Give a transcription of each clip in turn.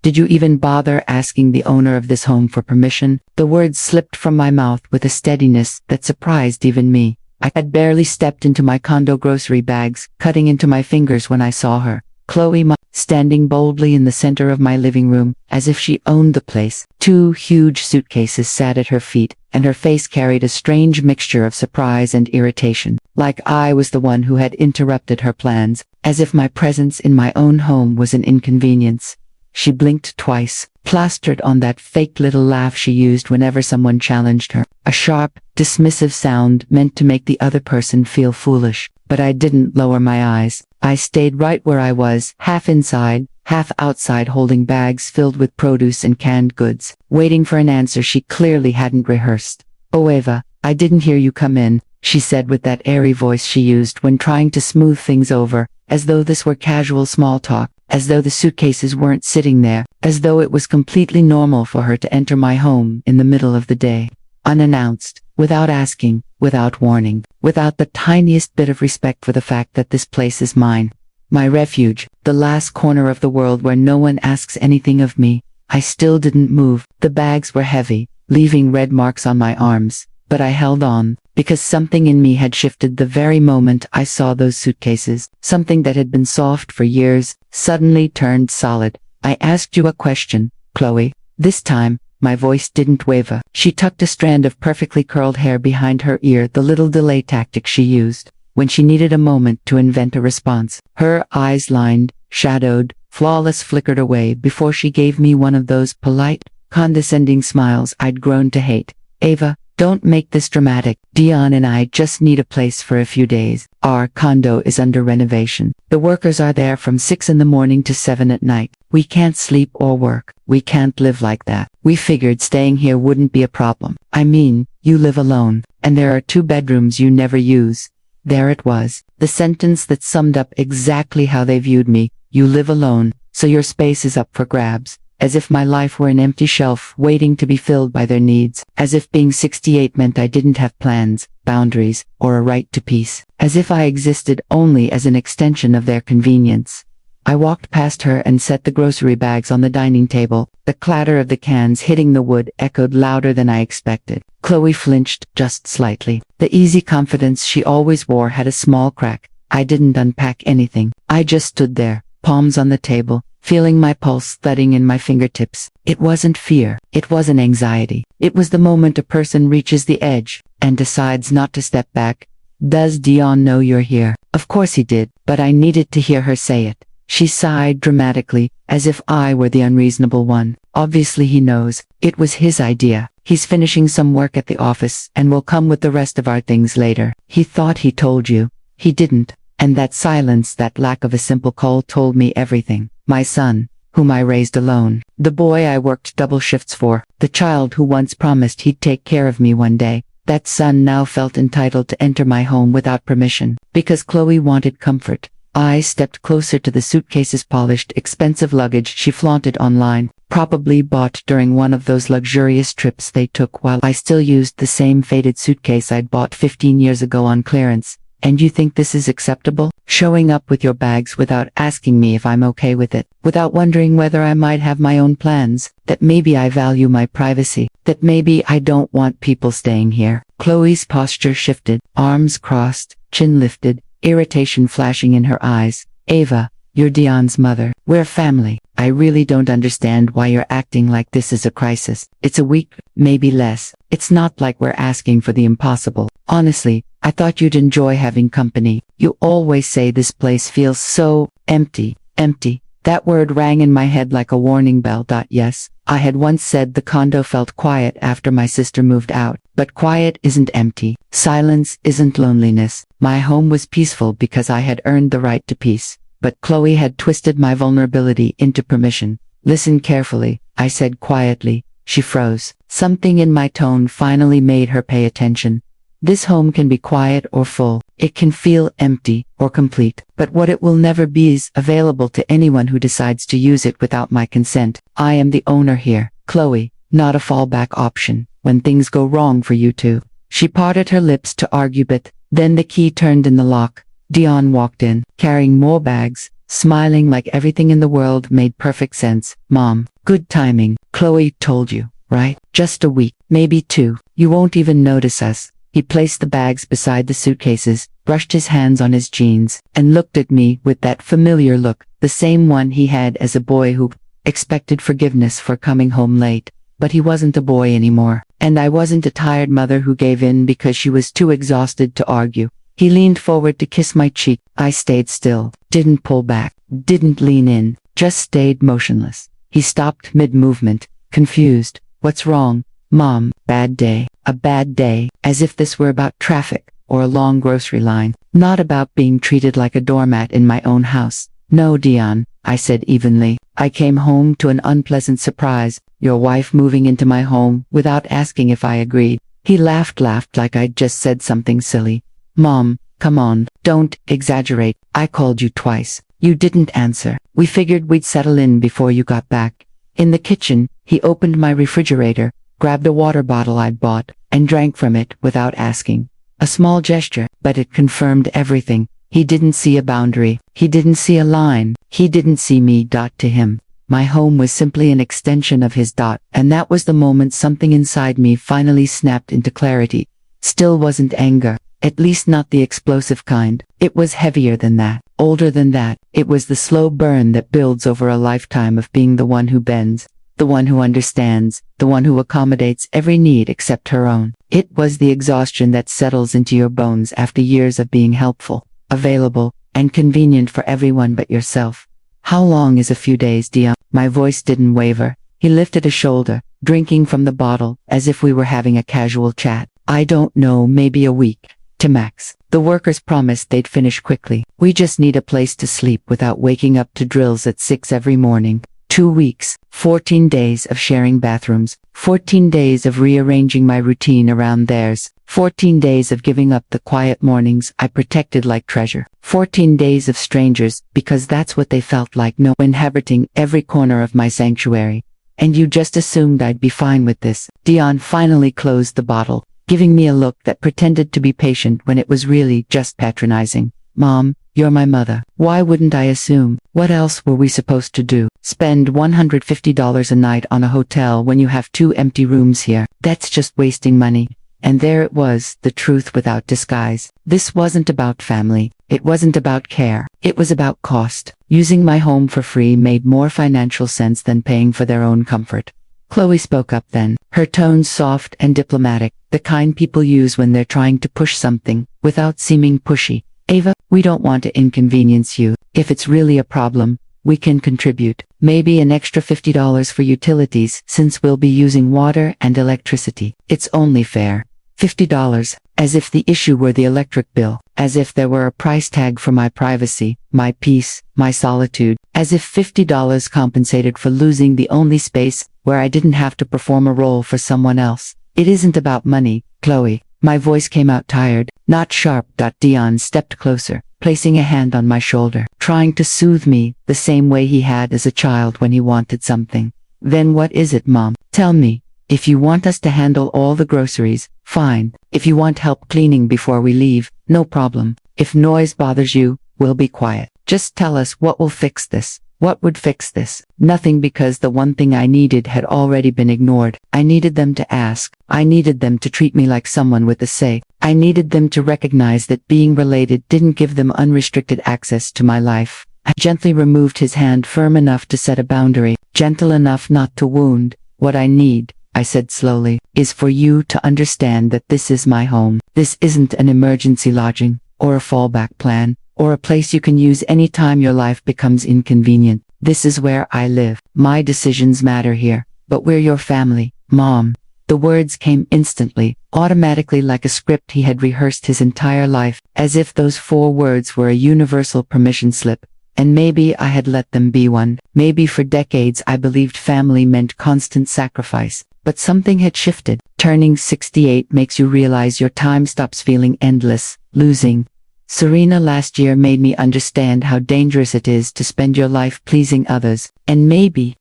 Did you even bother asking the owner of this home for permission? The words slipped from my mouth with a steadiness that surprised even me. I had barely stepped into my condo grocery bags, cutting into my fingers when I saw her. Chloe, standing boldly in the center of my living room, as if she owned the place. 2 huge suitcases sat at her feet, and her face carried a strange mixture of surprise and irritation, like I was the one who had interrupted her plans, as if my presence in my own home was an inconvenience. She blinked twice, plastered on that fake little laugh she used whenever someone challenged her. A sharp, dismissive sound meant to make the other person feel foolish, but I didn't lower my eyes. I stayed right where I was, half inside, half outside, holding bags filled with produce and canned goods, waiting for an answer she clearly hadn't rehearsed. "Oh Eva, I didn't hear you come in," she said with that airy voice she used when trying to smooth things over, as though this were casual small talk, as though the suitcases weren't sitting there, as though it was completely normal for her to enter my home in the middle of the day. Unannounced, without asking, without warning, without the tiniest bit of respect for the fact that this place is mine. My refuge, the last corner of the world where no one asks anything of me. I still didn't move. The bags were heavy, leaving red marks on my arms, but I held on, because something in me had shifted the very moment I saw those suitcases. Something that had been soft for years, suddenly turned solid. "I asked you a question, Chloe." This time, my voice didn't waver. She tucked a strand of perfectly curled hair behind her ear, the little delay tactic she used when she needed a moment to invent a response. Her eyes, lined, shadowed, flawless, flickered away before she gave me one of those polite, condescending smiles I'd grown to hate. "Eva, don't make this dramatic. Dion and I just need a place for a few days. Our condo is under renovation. The workers are there from 6 in the morning to 7 at night. We can't sleep or work. We can't live like that. We figured staying here wouldn't be a problem. I mean, you live alone, and there are 2 bedrooms you never use." There it was, the sentence that summed up exactly how they viewed me. You live alone, so your space is up for grabs. As if my life were an empty shelf waiting to be filled by their needs. As if being 68 meant I didn't have plans, boundaries, or a right to peace. As if I existed only as an extension of their convenience. I walked past her and set the grocery bags on the dining table. The clatter of the cans hitting the wood echoed louder than I expected. Chloe flinched, just slightly. The easy confidence she always wore had a small crack. I didn't unpack anything. I just stood there, palms on the table, feeling my pulse thudding in my fingertips. It wasn't fear. It wasn't anxiety. It was the moment a person reaches the edge and decides not to step back. "Does Dion know you're here?" Of course he did, but I needed to hear her say it. She sighed dramatically, as if I were the unreasonable one. "Obviously he knows. It was his idea. He's finishing some work at the office and will come with the rest of our things later. He thought he told you. He didn't." And that silence, that lack of a simple call told me everything. My son, whom I raised alone. The boy I worked double shifts for. The child who once promised he'd take care of me one day. That son now felt entitled to enter my home without permission. Because Chloe wanted comfort. I stepped closer to the suitcase's polished, expensive luggage she flaunted online, probably bought during one of those luxurious trips they took while I still used the same faded suitcase I'd bought 15 years ago on clearance. "And you think this is acceptable? Showing up with your bags without asking me if I'm okay with it, without wondering whether I might have my own plans, that maybe I value my privacy, that maybe I don't want people staying here." Chloe's posture shifted, arms crossed, chin lifted, irritation flashing in her eyes. "Eva, you're Dion's mother. We're family. I really don't understand why you're acting like this is a crisis. It's a week, maybe less. It's not like we're asking for the impossible. Honestly, I thought you'd enjoy having company. You always say this place feels so empty." Empty. That word rang in my head like a warning bell. Yes, I had once said the condo felt quiet after my sister moved out. But quiet isn't empty. Silence isn't loneliness. My home was peaceful because I had earned the right to peace. But Chloe had twisted my vulnerability into permission. "Listen carefully," I said quietly. She froze. Something in my tone finally made her pay attention. "This home can be quiet or full. It can feel empty or complete. But what it will never be is available to anyone who decides to use it without my consent. I am the owner here, Chloe, not a fallback option when things go wrong for you two." She parted her lips to argue, but then the key turned in the lock. Dion walked in, carrying more bags, smiling like everything in the world made perfect sense. Mom, good timing. Chloe told you, right? Just a week, maybe 2. You won't even notice us. He placed the bags beside the suitcases, brushed his hands on his jeans, and looked at me with that familiar look, the same one he had as a boy who expected forgiveness for coming home late. But he wasn't a boy anymore, and I wasn't a tired mother who gave in because she was too exhausted to argue. He leaned forward to kiss my cheek. I stayed still, didn't pull back, didn't lean in, just stayed motionless. He stopped mid-movement, confused. What's wrong? Mom, bad day. A bad day, as if this were about traffic, or a long grocery line, not about being treated like a doormat in my own house. No, Dion, I said evenly. I came home to an unpleasant surprise, your wife moving into my home without asking if I agreed. He laughed like I'd just said something silly. Mom, come on, don't exaggerate. I called you twice. You didn't answer. We figured we'd settle in before you got back. In the kitchen, he opened my refrigerator, grabbed a water bottle I'd bought, and drank from it without asking. A small gesture, but it confirmed everything. He didn't see a boundary. He didn't see a line. He didn't see me. To him, my home was simply an extension of his. And that was the moment something inside me finally snapped into clarity. Still wasn't anger, at least not the explosive kind. It was heavier than that, older than that. It was the slow burn that builds over a lifetime of being the one who bends, the one who understands, the one who accommodates every need except her own. It was the exhaustion that settles into your bones after years of being helpful, available, and convenient for everyone but yourself. How long is a few days, Dion? My voice didn't waver. He lifted a shoulder, drinking from the bottle, as if we were having a casual chat. I don't know, maybe a week. To max. The workers promised they'd finish quickly. We just need a place to sleep without waking up to drills at 6 every morning. 2 weeks, 14 days of sharing bathrooms, 14 days of rearranging my routine around theirs, 14 days of giving up the quiet mornings I protected like treasure, 14 days of strangers, because that's what they felt like, no inhabiting every corner of my sanctuary. And you just assumed I'd be fine with this. Dion finally closed the bottle, giving me a look that pretended to be patient when it was really just patronizing. Mom, you're my mother. Why wouldn't I assume? What else were we supposed to do? Spend $150 a night on a hotel when you have 2 empty rooms here? That's just wasting money. And there it was, the truth without disguise. This wasn't about family. It wasn't about care. It was about cost. Using my home for free made more financial sense than paying for their own comfort. Chloe spoke up then, her tone soft and diplomatic, the kind people use when they're trying to push something, without seeming pushy. Ava, we don't want to inconvenience you. If it's really a problem, we can contribute. Maybe an extra $50 for utilities, since we'll be using water and electricity. It's only fair. $50, as if the issue were the electric bill, as if there were a price tag for my privacy, my peace, my solitude, as if $50 compensated for losing the only space where I didn't have to perform a role for someone else. It isn't about money, Chloe. My voice came out tired, not sharp. Dion stepped closer, placing a hand on my shoulder, trying to soothe me the same way he had as a child when he wanted something. Then what is it, Mom? Tell me. If you want us to handle all the groceries, fine. If you want help cleaning before we leave, no problem. If noise bothers you, we'll be quiet. Just tell us what will fix this. What would fix this? Nothing, because the one thing I needed had already been ignored. I needed them to ask. I needed them to treat me like someone with a say. I needed them to recognize that being related didn't give them unrestricted access to my life. I gently removed his hand, firm enough to set a boundary, gentle enough not to wound. What I need, I said slowly, is for you to understand that this is my home. This isn't an emergency lodging, or a fallback plan, or a place you can use anytime your life becomes inconvenient. This is where I live. My decisions matter here, but we're your family, Mom. The words came instantly, automatically, like a script he had rehearsed his entire life, as if those 4 words were a universal permission slip. And maybe I had let them be one. Maybe for decades I believed family meant constant sacrifice. But something had shifted. Turning 68 makes you realize your time stops feeling endless, losing. Serena last year made me understand how dangerous it is to spend your life pleasing others, and maybe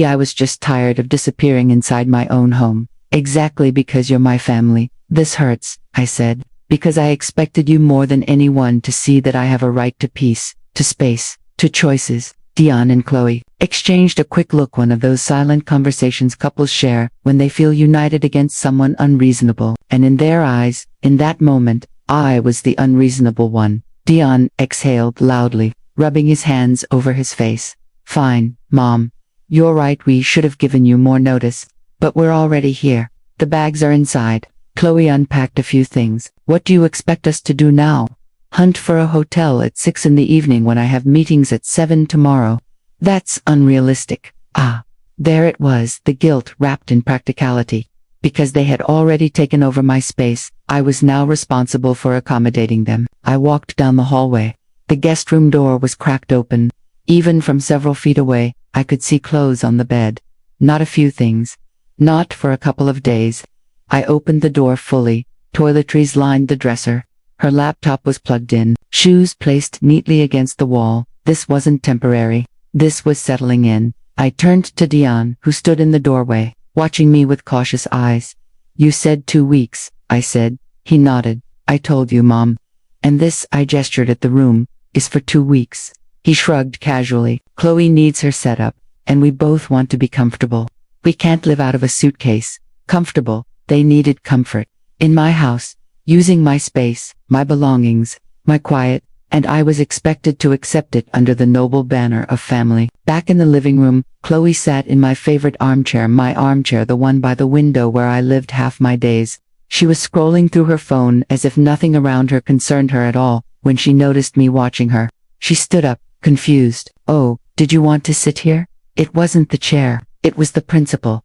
I was just tired of disappearing inside my own home. Exactly, because you're my family. This hurts, I said, because I expected you more than anyone to see that I have a right to peace, to space, to choices. Dion and Chloe exchanged a quick look, one of those silent conversations couples share when they feel united against someone unreasonable, and in their eyes, in that moment, I was the unreasonable one. Dion exhaled loudly, rubbing his hands over his face. Fine, Mom. You're right, we should have given you more notice, but we're already here. The bags are inside. Chloe unpacked a few things. What do you expect us to do now? Hunt for a hotel at 6 in the evening when I have meetings at 7 tomorrow. That's unrealistic. Ah, there it was, the guilt wrapped in practicality. Because they had already taken over my space, I was now responsible for accommodating them. I walked down the hallway. The guest room door was cracked open. Even from several feet away, I could see clothes on the bed. Not a few things. Not for a couple of days. I opened the door fully. Toiletries lined the dresser. Her laptop was plugged in. Shoes placed neatly against the wall. This wasn't temporary. This was settling in. I turned to Dion, who stood in the doorway, watching me with cautious eyes. You said 2 weeks, I said. He nodded. I told you, Mom. And this, I gestured at the room, is for 2 weeks. He shrugged casually. Chloe needs her setup, and we both want to be comfortable. We can't live out of a suitcase. Comfortable. They needed comfort. In my house, using my space, my belongings, my quiet, and I was expected to accept it under the noble banner of family. Back in the living room, Chloe sat in my favorite armchair, my armchair, the one by the window where I lived half my days. She was scrolling through her phone as if nothing around her concerned her at all, when she noticed me watching her. She stood up, confused. Oh, did you want to sit here? It wasn't the chair, it was the principal.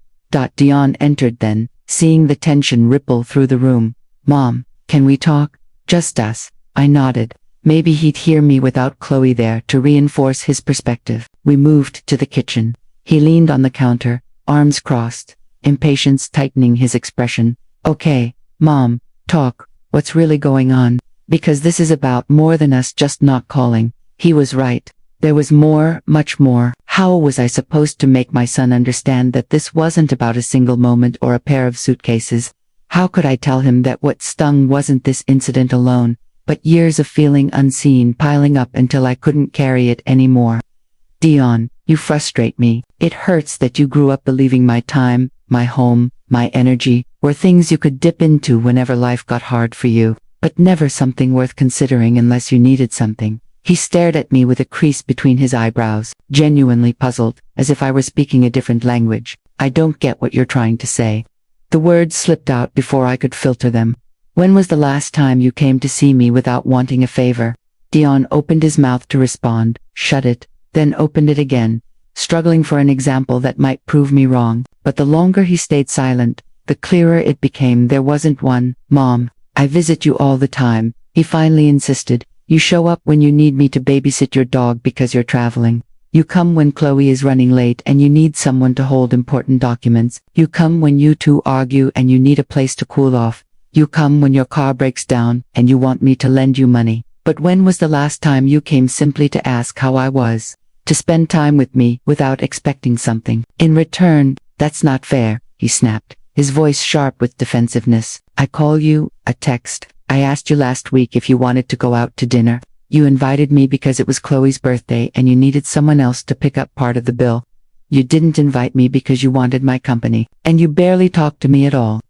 Dion entered then, seeing the tension ripple through the room. Mom, can we talk? Just us. I nodded. Maybe he'd hear me without Chloe there to reinforce his perspective. We moved to the kitchen. He leaned on the counter, arms crossed, impatience tightening his expression. Okay, Mom, talk. What's really going on? Because this is about more than us just not calling. He was right. There was more, much more. How was I supposed to make my son understand that this wasn't about a single moment or a pair of suitcases? How could I tell him that what stung wasn't this incident alone, but years of feeling unseen piling up until I couldn't carry it anymore? Dion, you frustrate me. It hurts that you grew up believing my time, my home, my energy, were things you could dip into whenever life got hard for you, but never something worth considering unless you needed something. He stared at me with a crease between his eyebrows, genuinely puzzled, as if I were speaking a different language. I don't get what you're trying to say. The words slipped out before I could filter them. When was the last time you came to see me without wanting a favor? Dion opened his mouth to respond, shut it, then opened it again, struggling for an example that might prove me wrong, but the longer he stayed silent, the clearer it became there wasn't one. Mom, I visit you all the time, he finally insisted. You show up when you need me to babysit your dog because you're traveling. You come when Chloe is running late and you need someone to hold important documents. You come when you two argue and you need a place to cool off. You come when your car breaks down and you want me to lend you money. But when was the last time you came simply to ask how I was? To spend time with me without expecting something in return? That's not fair, he snapped, his voice sharp with defensiveness. I call you, a text. I asked you last week if you wanted to go out to dinner. You invited me because it was Chloe's birthday and you needed someone else to pick up part of the bill. You didn't invite me because you wanted my company, and you barely talked to me at all.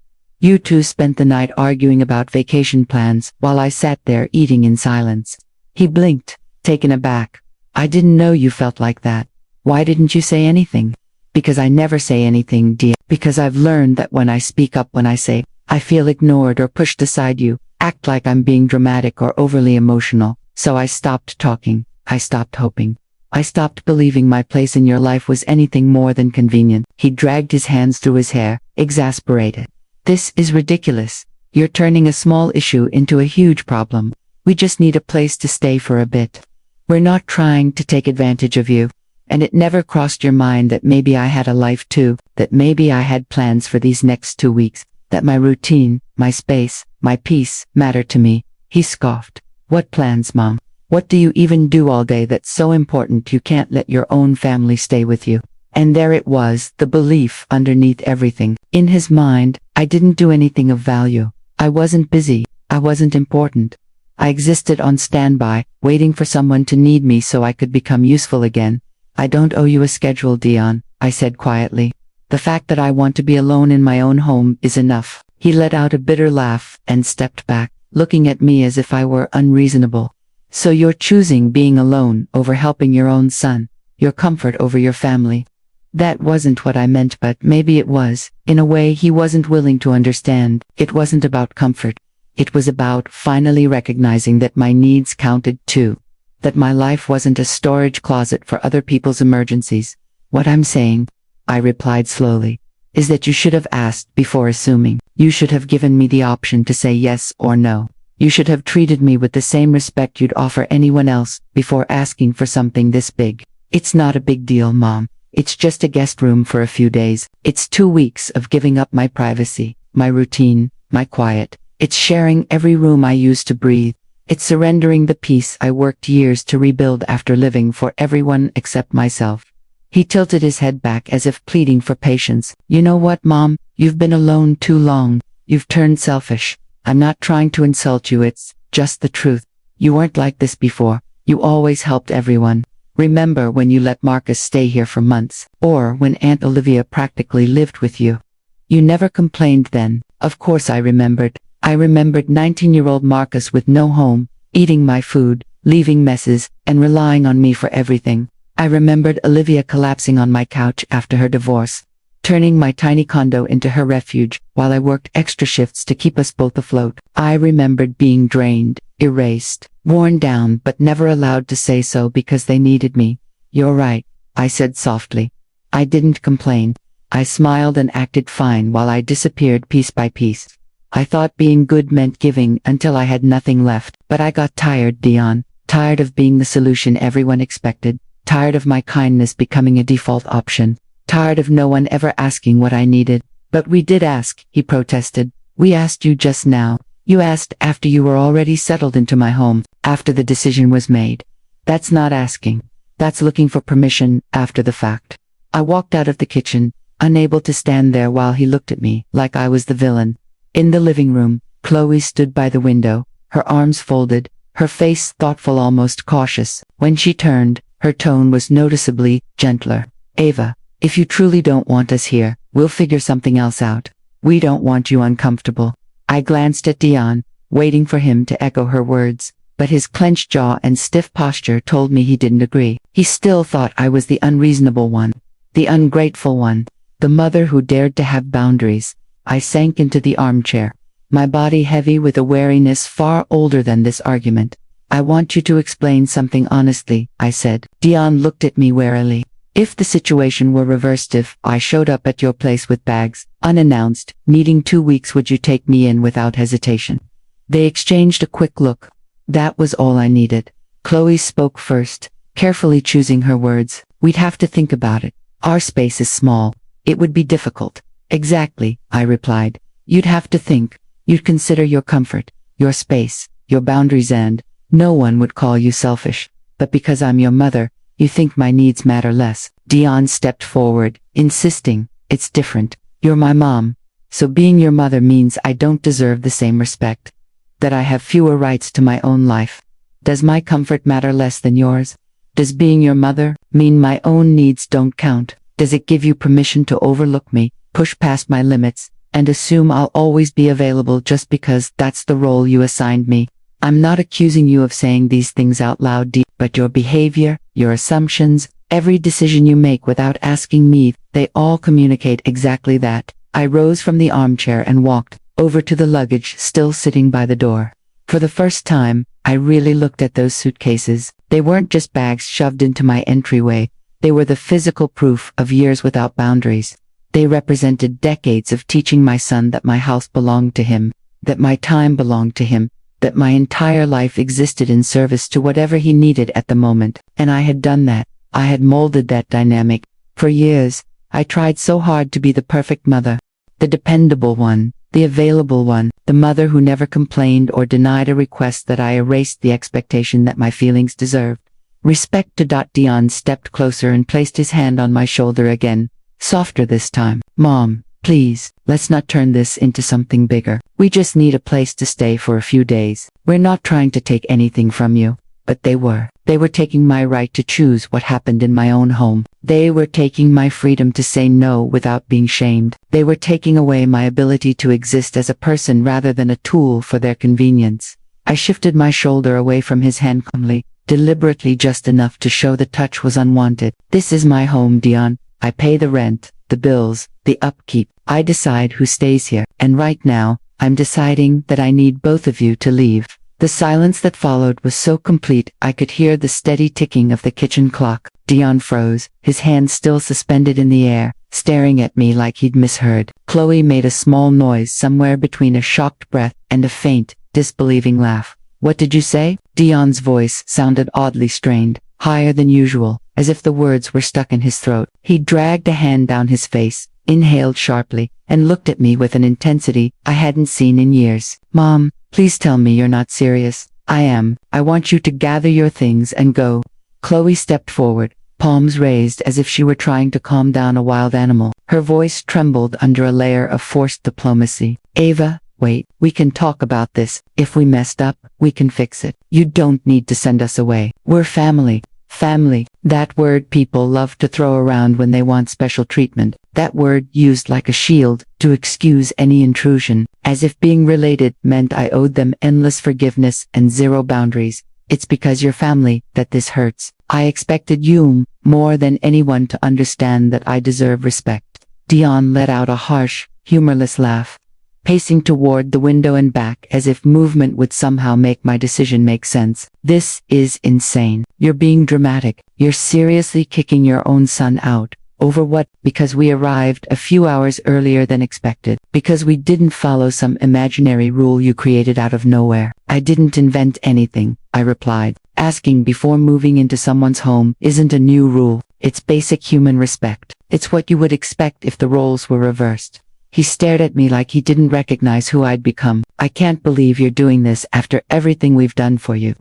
You two spent the night arguing about vacation plans while I sat there eating in silence. He blinked, taken aback. I didn't know you felt like that. Why didn't you say anything? Because I never say anything, dear. Because I've learned that when I speak up, when I say, I feel ignored or pushed aside, you act like I'm being dramatic or overly emotional. So I stopped talking. I stopped hoping. I stopped believing my place in your life was anything more than convenient. He dragged his hands through his hair, exasperated. This is ridiculous. You're turning a small issue into a huge problem. We just need a place to stay for a bit. We're not trying to take advantage of you. And it never crossed your mind that maybe I had a life too, that maybe I had plans for these next 2 weeks, that my routine, my space, my peace mattered to me. He scoffed. What plans, Mom? What do you even do all day that's so important you can't let your own family stay with you? And there it was, the belief underneath everything. In his mind, I didn't do anything of value. I wasn't busy. I wasn't important. I existed on standby, waiting for someone to need me so I could become useful again. I don't owe you a schedule, Dion, I said quietly. The fact that I want to be alone in my own home is enough. He let out a bitter laugh and stepped back, looking at me as if I were unreasonable. So you're choosing being alone over helping your own son, your comfort over your family. That wasn't what I meant, but maybe it was. In a way he wasn't willing to understand. It wasn't about comfort. It was about finally recognizing that my needs counted too. That my life wasn't a storage closet for other people's emergencies. What I'm saying, I replied slowly, is that you should have asked before assuming. You should have given me the option to say yes or no. You should have treated me with the same respect you'd offer anyone else before asking for something this big. It's not a big deal, Mom. It's just a guest room for a few days. It's 2 weeks of giving up my privacy, my routine, my quiet. It's sharing every room I used to breathe. It's surrendering the peace I worked years to rebuild after living for everyone except myself. He tilted his head back as if pleading for patience. You know what, Mom? You've been alone too long. You've turned selfish. I'm not trying to insult you, it's just the truth. You weren't like this before. You always helped everyone. Remember when you let Marcus stay here for months, or when Aunt Olivia practically lived with you? You never complained then. Of course I remembered. I remembered 19-year-old Marcus with no home, eating my food, leaving messes, and relying on me for everything. I remembered Olivia collapsing on my couch after her divorce, turning my tiny condo into her refuge while I worked extra shifts to keep us both afloat. I remembered being drained, erased, worn down, but never allowed to say so because they needed me. You're right, I said softly. I didn't complain. I smiled and acted fine while I disappeared piece by piece. I thought being good meant giving until I had nothing left, but I got tired, Dion. Tired of being the solution everyone expected. Tired of my kindness becoming a default option. Tired of no one ever asking what I needed. But we did ask, he protested. We asked you just now. You asked after you were already settled into my home, after the decision was made. That's not asking. That's looking for permission after the fact. I walked out of the kitchen, unable to stand there while he looked at me like I was the villain. In the living room, Chloe stood by the window, her arms folded, her face thoughtful, almost cautious. When she turned, her tone was noticeably gentler. Ava, if you truly don't want us here, we'll figure something else out. We don't want you uncomfortable. I glanced at Dion, waiting for him to echo her words, but his clenched jaw and stiff posture told me he didn't agree. He still thought I was the unreasonable one, the ungrateful one, the mother who dared to have boundaries. I sank into the armchair, my body heavy with a wariness far older than this argument. I want you to explain something honestly, I said. Dion looked at me warily. If the situation were reversed, if I showed up at your place with bags, unannounced, needing 2 weeks, would you take me in without hesitation? They exchanged a quick look. That was all I needed. Chloe spoke first, carefully choosing her words. We'd have to think about it. Our space is small. It would be difficult. Exactly, I replied. You'd have to think. You'd consider your comfort, your space, your boundaries, and no one would call you selfish. But because I'm your mother, you think my needs matter less. Dion stepped forward, insisting, it's different. You're my mom. So being your mother means I don't deserve the same respect. That I have fewer rights to my own life. Does my comfort matter less than yours? Does being your mother mean my own needs don't count? Does it give you permission to overlook me, push past my limits, and assume I'll always be available just because that's the role you assigned me? I'm not accusing you of saying these things out loud, but your behavior, your assumptions, every decision you make without asking me, they all communicate exactly that. I rose from the armchair and walked over to the luggage still sitting by the door. For the first time, I really looked at those suitcases. They weren't just bags shoved into my entryway. They were the physical proof of years without boundaries. They represented decades of teaching my son that my house belonged to him, that my time belonged to him, that my entire life existed in service to whatever he needed at the moment. And I had done that. I had molded that dynamic. For years, I tried so hard to be the perfect mother, the dependable one, the available one, the mother who never complained or denied a request, that I erased the expectation that my feelings deserved. Respect to. Dion stepped closer and placed his hand on my shoulder again, softer this time. Mom, Please, let's not turn this into something bigger. We just need a place to stay for a few days. We're not trying to take anything from you. But they were. They were taking my right to choose what happened in my own home. They were taking my freedom to say no without being shamed. They were taking away my ability to exist as a person rather than a tool for their convenience. I shifted my shoulder away from his hand calmly, deliberately just enough to show the touch was unwanted. This is my home, Dion. I pay the rent, the bills, the upkeep. I decide who stays here. And right now, I'm deciding that I need both of you to leave. The silence that followed was so complete I could hear the steady ticking of the kitchen clock. Dion froze, his hands still suspended in the air, staring at me like he'd misheard. Chloe made a small noise somewhere between a shocked breath and a faint, disbelieving laugh. What did you say? Dion's voice sounded oddly strained, higher than usual, as if the words were stuck in his throat. He dragged a hand down his face, inhaled sharply, and looked at me with an intensity I hadn't seen in years. Mom, please tell me you're not serious. I am. I want you to gather your things and go. Chloe stepped forward, palms raised as if she were trying to calm down a wild animal. Her voice trembled under a layer of forced diplomacy. Ava, wait, we can talk about this. If we messed up, we can fix it. You don't need to send us away. We're family. Family. That word people love to throw around when they want special treatment. That word used like a shield to excuse any intrusion, as if being related meant I owed them endless forgiveness and zero boundaries. It's because you're family that this hurts. I expected you, more than anyone, to understand that I deserve respect. Dion let out a harsh, humorless laugh, pacing toward the window and back as if movement would somehow make my decision make sense. This is insane. You're being dramatic. You're seriously kicking your own son out. Over what? Because we arrived a few hours earlier than expected. Because we didn't follow some imaginary rule you created out of nowhere. I didn't invent anything, I replied. Asking before moving into someone's home isn't a new rule. It's basic human respect. It's what you would expect if the roles were reversed. He stared at me like he didn't recognize who I'd become. I can't believe you're doing this after everything we've done for you.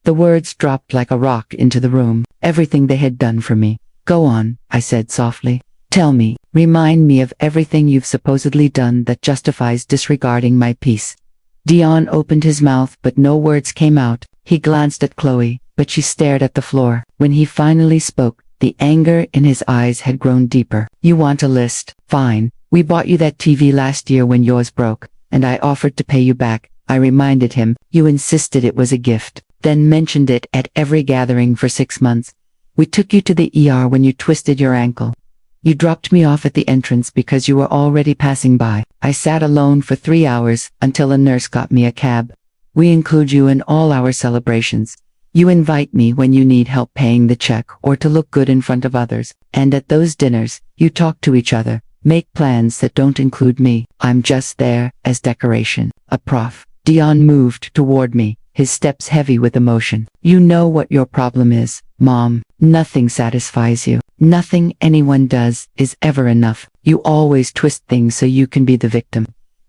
The words dropped like a rock into the room. Everything they had done for me. Go on, I said softly. Tell me, remind me of everything you've supposedly done that justifies disregarding my peace. Dion opened his mouth but no words came out. He glanced at Chloe, but she stared at the floor. When he finally spoke, the anger in his eyes had grown deeper. You want a list? Fine. We bought you that TV last year when yours broke, and I offered to pay you back. I reminded him. You insisted it was a gift, then mentioned it at every gathering for 6 months. We took you to the ER when you twisted your ankle. You dropped me off at the entrance because you were already passing by. I sat alone for 3 hours until a nurse got me a cab. We include you in all our celebrations. You invite me when you need help paying the check or to look good in front of others. And at those dinners, you talk to each other, make plans that don't include me. I'm just there as decoration. A prof. Dion moved toward me, his steps heavy with emotion. You know what your problem is, Mom. Nothing satisfies you. Nothing anyone does is ever enough. You always twist things so you can be the victim.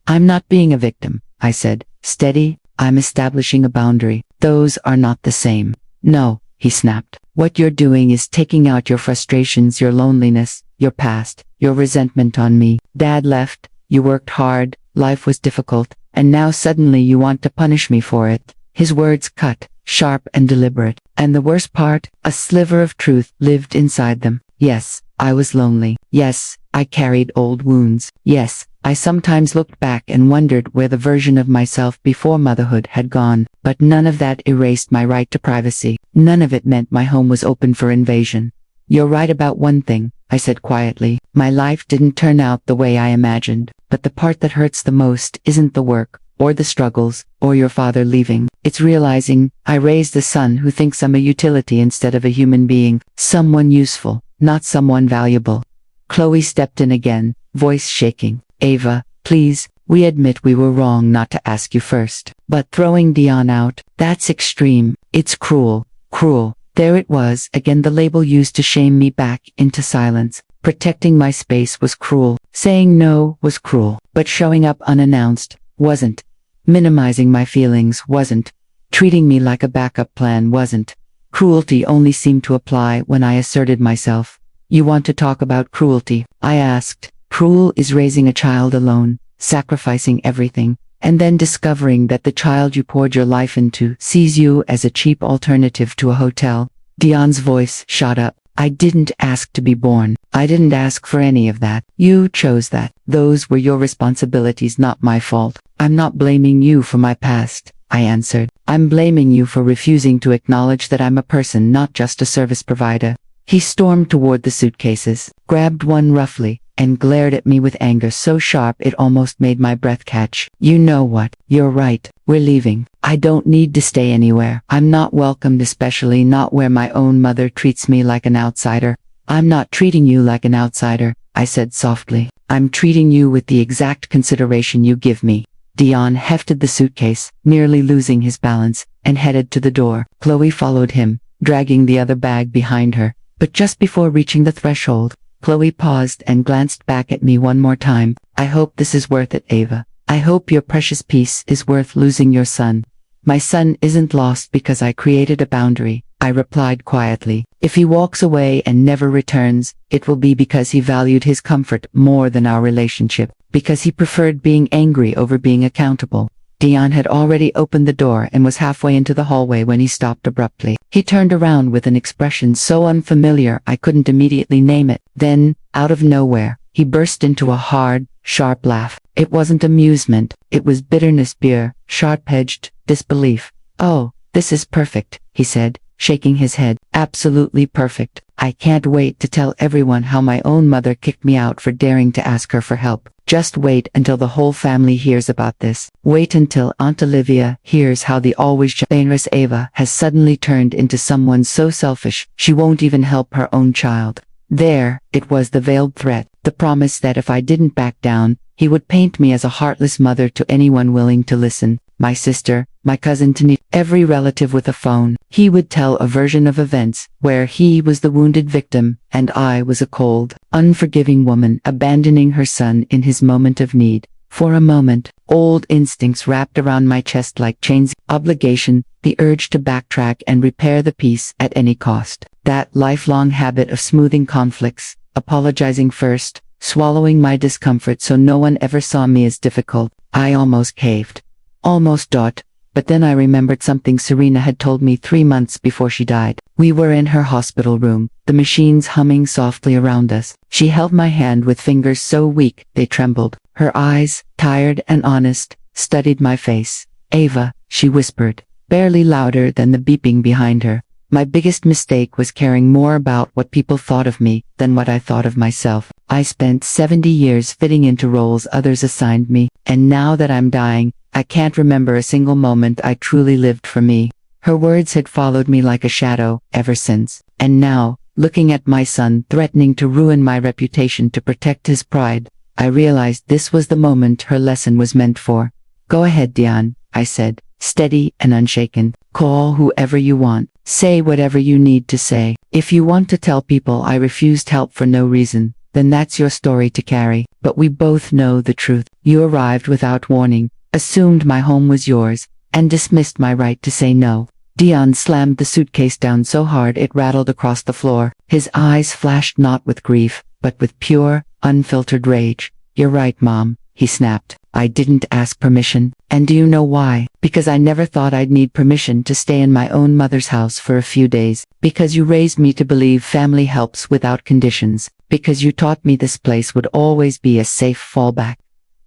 I'm not being a victim, I said. Steady, I'm establishing a boundary. Those are not the same. No, he snapped. What you're doing is taking out your frustrations, your loneliness, your past, your resentment on me. Dad left, you worked hard, life was difficult, and now suddenly you want to punish me for it. His words cut, sharp and deliberate. And the worst part, a sliver of truth lived inside them. Yes, I was lonely. Yes, I carried old wounds. Yes, I sometimes looked back and wondered where the version of myself before motherhood had gone. But none of that erased my right to privacy. None of it meant my home was open for invasion. You're right about one thing, I said quietly. My life didn't turn out the way I imagined. But the part that hurts the most isn't the work, or the struggles, or your father leaving. It's realizing I raised a son who thinks I'm a utility instead of a human being, someone useful, not someone valuable. Chloe stepped in again, voice shaking. Ava, please, we admit we were wrong not to ask you first. But throwing Dion out, that's extreme. It's cruel, cruel. There it was, again the label used to shame me back into silence. Protecting my space was cruel. Saying no was cruel. But showing up unannounced wasn't. Minimizing my feelings wasn't. Treating me like a backup plan wasn't. Cruelty only seemed to apply when I asserted myself. You want to talk about cruelty? I asked, cruel is raising a child alone, sacrificing everything, and then discovering that the child you poured your life into sees you as a cheap alternative to a hotel. Dion's voice shot up. I didn't ask to be born. I didn't ask for any of that. You chose that. Those were your responsibilities, not my fault. I'm not blaming you for my past, I answered. I'm blaming you for refusing to acknowledge that I'm a person, not just a service provider. He stormed toward the suitcases, grabbed one roughly, and glared at me with anger so sharp it almost made my breath catch. You know what? You're right. We're leaving. I don't need to stay anywhere. I'm not welcomed, especially not where my own mother treats me like an outsider. I'm not treating you like an outsider, I said softly. I'm treating you with the exact consideration you give me. Dion hefted the suitcase, nearly losing his balance, and headed to the door. Chloe followed him, dragging the other bag behind her. But just before reaching the threshold, Chloe paused and glanced back at me one more time. I hope this is worth it, Ava. I hope your precious peace is worth losing your son. My son isn't lost because I created a boundary, I replied quietly. If he walks away and never returns, it will be because he valued his comfort more than our relationship, because he preferred being angry over being accountable. Dion had already opened the door and was halfway into the hallway when he stopped abruptly. He turned around with an expression so unfamiliar I couldn't immediately name it. Then, out of nowhere, he burst into a hard, sharp laugh. It wasn't amusement, it was bitterness, pure, sharp-edged disbelief. Oh, this is perfect, he said, shaking his head. Absolutely perfect. I can't wait to tell everyone how my own mother kicked me out for daring to ask her for help. Just wait until the whole family hears about this. Wait until Aunt Olivia hears how the always generous Ava has suddenly turned into someone so selfish she won't even help her own child. There, it was the veiled threat, the promise that if I didn't back down, he would paint me as a heartless mother to anyone willing to listen. My sister, my cousin Tani, every relative with a phone. He would tell a version of events where he was the wounded victim and I was a cold, unforgiving woman abandoning her son in his moment of need. For a moment, old instincts wrapped around my chest like chains. Obligation, the urge to backtrack and repair the peace at any cost. That lifelong habit of smoothing conflicts, apologizing first, swallowing my discomfort so no one ever saw me as difficult. I almost caved. Almost dot. But then I remembered something Serena had told me 3 months before she died. We were in her hospital room, the machines humming softly around us. She held my hand with fingers so weak they trembled. Her eyes, tired and honest, studied my face. Ava, she whispered, barely louder than the beeping behind her. My biggest mistake was caring more about what people thought of me than what I thought of myself. I spent 70 years fitting into roles others assigned me, and now that I'm dying, I can't remember a single moment I truly lived for me. Her words had followed me like a shadow ever since. And now, looking at my son threatening to ruin my reputation to protect his pride, I realized this was the moment her lesson was meant for. Go ahead, Dion, I said, steady and unshaken. Call whoever you want. Say whatever you need to say. If you want to tell people I refused help for no reason, then that's your story to carry. But we both know the truth. You arrived without warning, assumed my home was yours, and dismissed my right to say no. Dion slammed the suitcase down so hard it rattled across the floor. His eyes flashed not with grief, but with pure, unfiltered rage. You're right, Mom, he snapped. I didn't ask permission. And do you know why? Because I never thought I'd need permission to stay in my own mother's house for a few days. Because you raised me to believe family helps without conditions. Because you taught me this place would always be a safe fallback.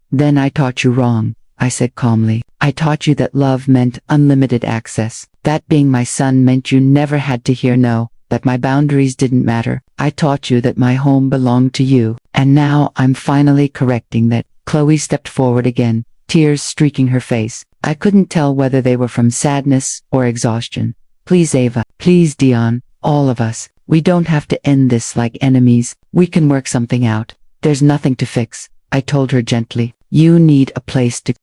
Then I taught you wrong, I said calmly. I taught you that love meant unlimited access. That being my son meant you never had to hear no, that my boundaries didn't matter. I taught you that my home belonged to you. And now I'm finally correcting that. Chloe stepped forward again, tears streaking her face. I couldn't tell whether they were from sadness or exhaustion. Please, Ava. Please, Dion. All of us. We don't have to end this like enemies. We can work something out. There's nothing to fix, I told her gently. You need a place to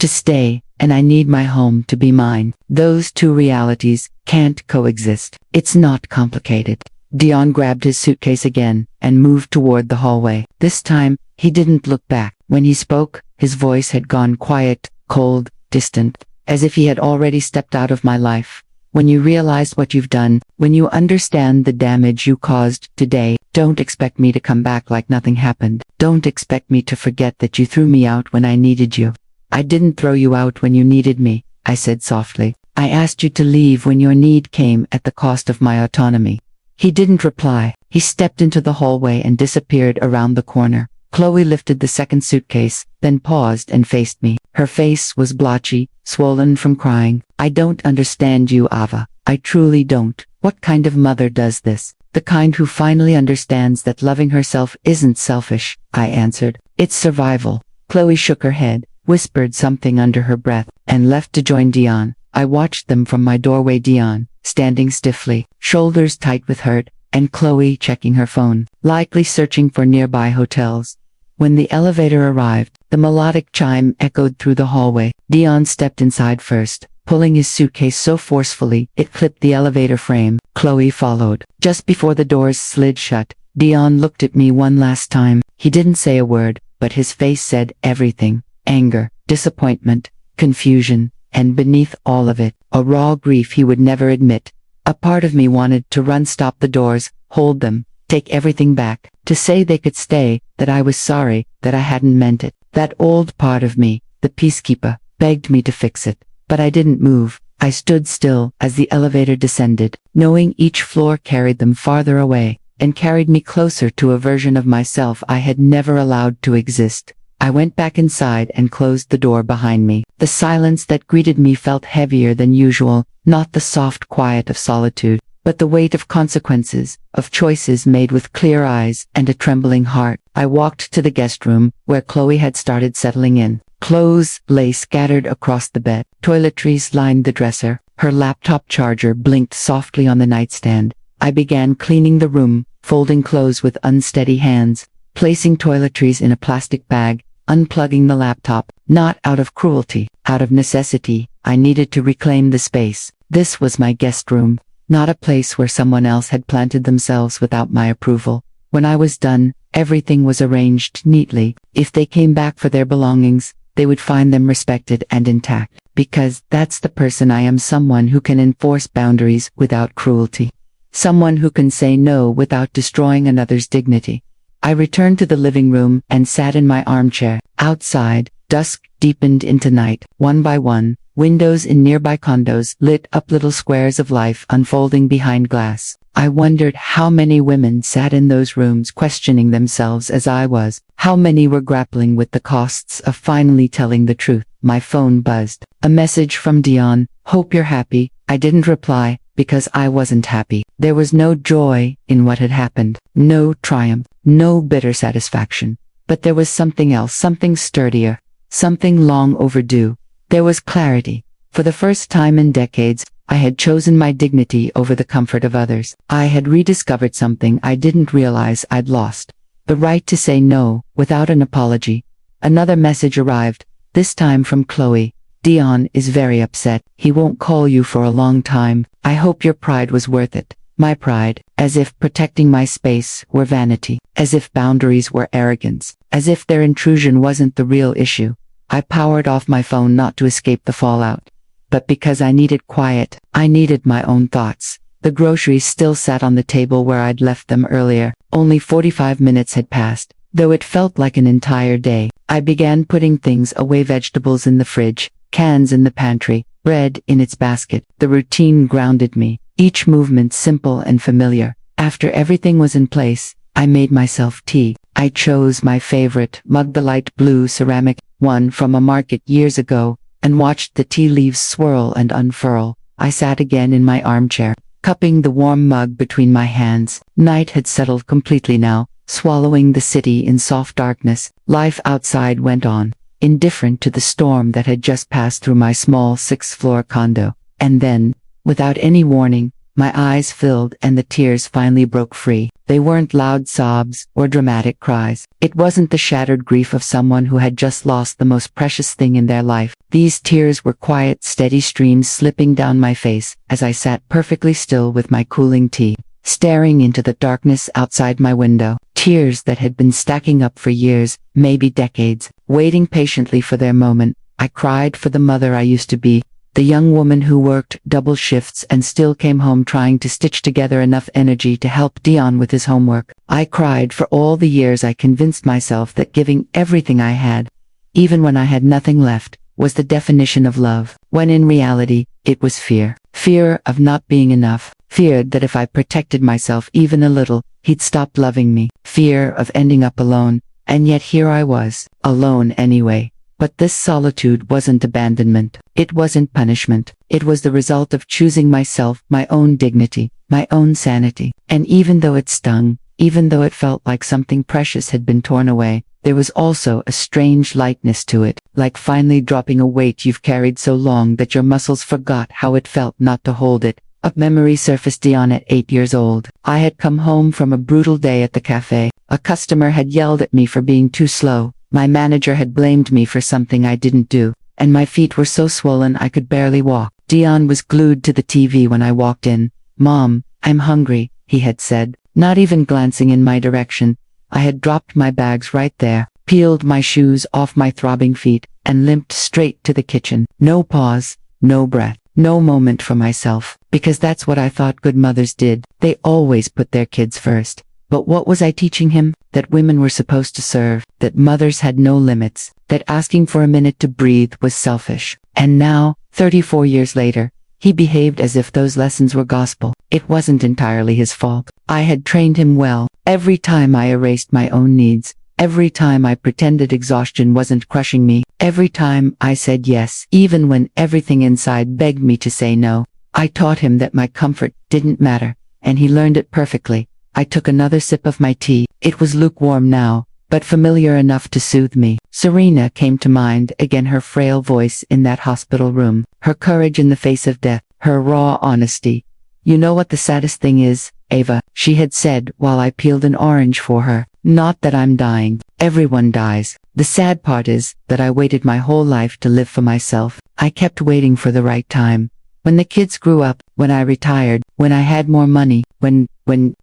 stay, and I need my home to be mine. Those two realities can't coexist. It's not complicated. Dion grabbed his suitcase again and moved toward the hallway. This time, he didn't look back. When he spoke, his voice had gone quiet, cold, distant, as if he had already stepped out of my life. When you realize what you've done, when you understand the damage you caused today, don't expect me to come back like nothing happened. Don't expect me to forget that you threw me out when I needed you. I didn't throw you out when you needed me, I said softly. I asked you to leave when your need came at the cost of my autonomy. He didn't reply. He stepped into the hallway and disappeared around the corner. Chloe lifted the second suitcase, then paused and faced me. Her face was blotchy, swollen from crying. I don't understand you, Ava. I truly don't. What kind of mother does this? The kind who finally understands that loving herself isn't selfish, I answered. It's survival. Chloe shook her head, whispered something under her breath, and left to join Dion. I watched them from my doorway. Dion, standing stiffly, shoulders tight with hurt, and Chloe checking her phone, likely searching for nearby hotels. When the elevator arrived, the melodic chime echoed through the hallway. Dion stepped inside first, pulling his suitcase so forcefully it clipped the elevator frame. Chloe followed. Just before the doors slid shut, Dion looked at me one last time. He didn't say a word, but his face said everything. Anger, disappointment, confusion, and beneath all of it, a raw grief he would never admit. A part of me wanted to run, stop the doors, hold them, take everything back, to say they could stay, that I was sorry, that I hadn't meant it. That old part of me, the peacekeeper, begged me to fix it. But I didn't move. I stood still as the elevator descended, knowing each floor carried them farther away, and carried me closer to a version of myself I had never allowed to exist. I went back inside and closed the door behind me. The silence that greeted me felt heavier than usual, not the soft quiet of solitude, but the weight of consequences, of choices made with clear eyes and a trembling heart. I walked to the guest room, where Chloe had started settling in. Clothes lay scattered across the bed. Toiletries lined the dresser. Her laptop charger blinked softly on the nightstand. I began cleaning the room, folding clothes with unsteady hands, placing toiletries in a plastic bag, unplugging the laptop, not out of cruelty, out of necessity. I needed to reclaim the space. This was my guest room, not a place where someone else had planted themselves without my approval. When I was done, everything was arranged neatly. If they came back for their belongings, they would find them respected and intact. Because that's the person I am, someone who can enforce boundaries without cruelty. Someone who can say no without destroying another's dignity. I returned to the living room and sat in my armchair. Outside, dusk deepened into night. One by one, windows in nearby condos lit up little squares of life unfolding behind glass. I wondered how many women sat in those rooms questioning themselves as I was. How many were grappling with the costs of finally telling the truth. My phone buzzed. A message from Dion. Hope you're happy. I didn't reply, because I wasn't happy. There was no joy in what had happened. No triumph. No bitter satisfaction. But there was something else, something sturdier, something long overdue. There was clarity. For the first time in decades, I had chosen my dignity over the comfort of others. I had rediscovered something I didn't realize I'd lost. The right to say no, without an apology. Another message arrived, this time from Chloe. Dion is very upset. He won't call you for a long time. I hope your pride was worth it. My pride, as if protecting my space were vanity, as if boundaries were arrogance, as if their intrusion wasn't the real issue. I powered off my phone not to escape the fallout, but because I needed quiet. I needed my own thoughts. The groceries still sat on the table where I'd left them earlier. Only 45 minutes had passed, though it felt like an entire day. I began putting things away, vegetables in the fridge, cans in the pantry, bread in its basket. The routine grounded me, each movement simple and familiar. After everything was in place, I made myself tea. I chose my favorite mug, the light blue ceramic one from a market years ago, and watched the tea leaves swirl and unfurl. I sat again in my armchair, cupping the warm mug between my hands. Night had settled completely now, swallowing the city in soft darkness. Life outside went on, indifferent to the storm that had just passed through my small 6th-floor condo. And then, without any warning, my eyes filled and the tears finally broke free. They weren't loud sobs or dramatic cries. It wasn't the shattered grief of someone who had just lost the most precious thing in their life. These tears were quiet, steady streams slipping down my face as I sat perfectly still with my cooling tea, staring into the darkness outside my window. Tears that had been stacking up for years, maybe decades, waiting patiently for their moment. I cried for the mother I used to be, the young woman who worked double shifts and still came home trying to stitch together enough energy to help Dion with his homework. I cried for all the years I convinced myself that giving everything I had, even when I had nothing left, was the definition of love, when in reality, it was fear. Fear of not being enough. Feared that if I protected myself even a little, he'd stop loving me. Fear of ending up alone, and yet here I was, alone anyway. But this solitude wasn't abandonment. It wasn't punishment. It was the result of choosing myself, my own dignity, my own sanity. And even though it stung, even though it felt like something precious had been torn away, there was also a strange lightness to it, like finally dropping a weight you've carried so long that your muscles forgot how it felt not to hold it. A memory surfaced. Dion at 8 years old. I had come home from a brutal day at the cafe. A customer had yelled at me for being too slow. My manager had blamed me for something I didn't do, and my feet were so swollen I could barely walk. Dion was glued to the TV when I walked in. "Mom, I'm hungry," he had said, not even glancing in my direction. I had dropped my bags right there, peeled my shoes off my throbbing feet, and limped straight to the kitchen. No pause, no breath, no moment for myself, because that's what I thought good mothers did. They always put their kids first. But what was I teaching him? That women were supposed to serve, that mothers had no limits, that asking for a minute to breathe was selfish. And now, 34 years later, he behaved as if those lessons were gospel. It wasn't entirely his fault. I had trained him well. Every time I erased my own needs, every time I pretended exhaustion wasn't crushing me, every time I said yes, even when everything inside begged me to say no, I taught him that my comfort didn't matter, and he learned it perfectly. I took another sip of my tea. It was lukewarm now, but familiar enough to soothe me. Serena came to mind again, her frail voice in that hospital room, her courage in the face of death, her raw honesty. "You know what the saddest thing is, Ava," she had said while I peeled an orange for her. "Not that I'm dying. Everyone dies. The sad part is that I waited my whole life to live for myself. I kept waiting for the right time. When the kids grew up, when I retired, when I had more money,